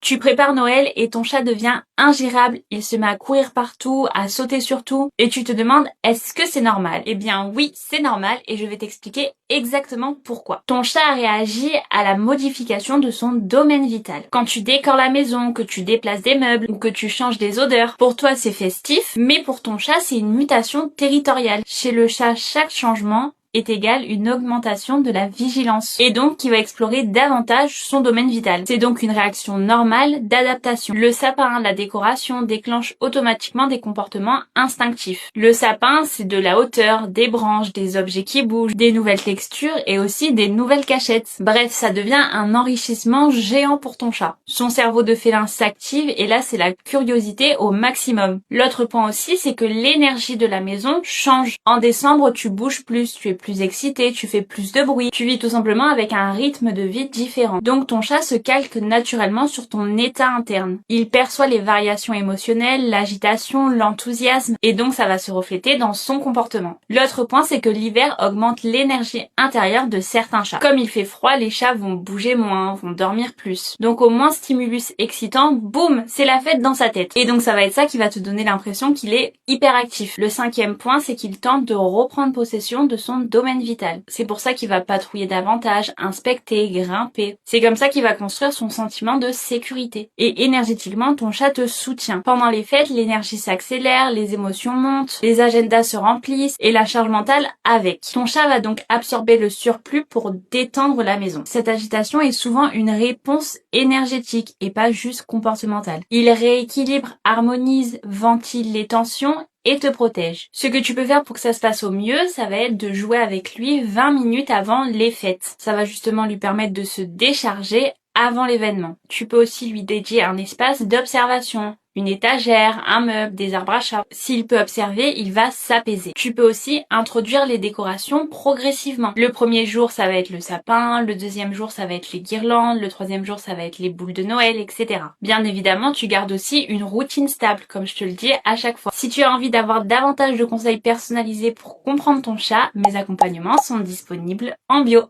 Tu prépares Noël et ton chat devient ingérable, il se met à courir partout, à sauter sur tout, et tu te demandes est-ce que c'est normal? Eh bien oui, c'est normal et je vais t'expliquer exactement pourquoi. Ton chat a réagi à la modification de son domaine vital. Quand tu décores la maison, que tu déplaces des meubles ou que tu changes des odeurs, pour toi c'est festif, mais pour ton chat c'est une mutation territoriale. Chez le chat, chaque changement est égale une augmentation de la vigilance et donc qui va explorer davantage son domaine vital. C'est donc une réaction normale d'adaptation. Le sapin, la décoration déclenche automatiquement des comportements instinctifs. Le sapin, c'est de la hauteur, des branches, des objets qui bougent, des nouvelles textures et aussi des nouvelles cachettes. Bref, ça devient un enrichissement géant pour ton chat. Son cerveau de félin s'active et là c'est la curiosité au maximum. L'autre point aussi, c'est que l'énergie de la maison change. En décembre, tu bouges plus, tu es plus excité, tu fais plus de bruit, tu vis tout simplement avec un rythme de vie différent. Donc ton chat se calque naturellement sur ton état interne. Il perçoit les variations émotionnelles, l'agitation, l'enthousiasme et donc ça va se refléter dans son comportement. L'autre point, c'est que l'hiver augmente l'énergie intérieure de certains chats. Comme il fait froid, les chats vont bouger moins, vont dormir plus. Donc au moins stimulus excitant, boum, c'est la fête dans sa tête. Et donc ça va être ça qui va te donner l'impression qu'il est hyperactif. Le 5e point, c'est qu'il tente de reprendre possession de son domaine vital. C'est pour ça qu'il va patrouiller davantage, inspecter, grimper. C'est comme ça qu'il va construire son sentiment de sécurité. Et énergétiquement, ton chat te soutient. Pendant les fêtes, l'énergie s'accélère, les émotions montent, les agendas se remplissent et la charge mentale avec. Ton chat va donc absorber le surplus pour détendre la maison. Cette agitation est souvent une réponse énergétique et pas juste comportementale. Il rééquilibre, harmonise, ventile les tensions et te protège. Ce que tu peux faire pour que ça se passe au mieux, ça va être de jouer avec lui 20 minutes avant les fêtes. Ça va justement lui permettre de se décharger avant l'événement. Tu peux aussi lui dédier un espace d'observation, une étagère, un meuble, des arbres à chat. S'il peut observer, il va s'apaiser. Tu peux aussi introduire les décorations progressivement. Le premier jour, ça va être le sapin, le deuxième jour, ça va être les guirlandes, le troisième jour, ça va être les boules de Noël, etc. Bien évidemment, tu gardes aussi une routine stable, comme je te le dis à chaque fois. Si tu as envie d'avoir davantage de conseils personnalisés pour comprendre ton chat, mes accompagnements sont disponibles en bio.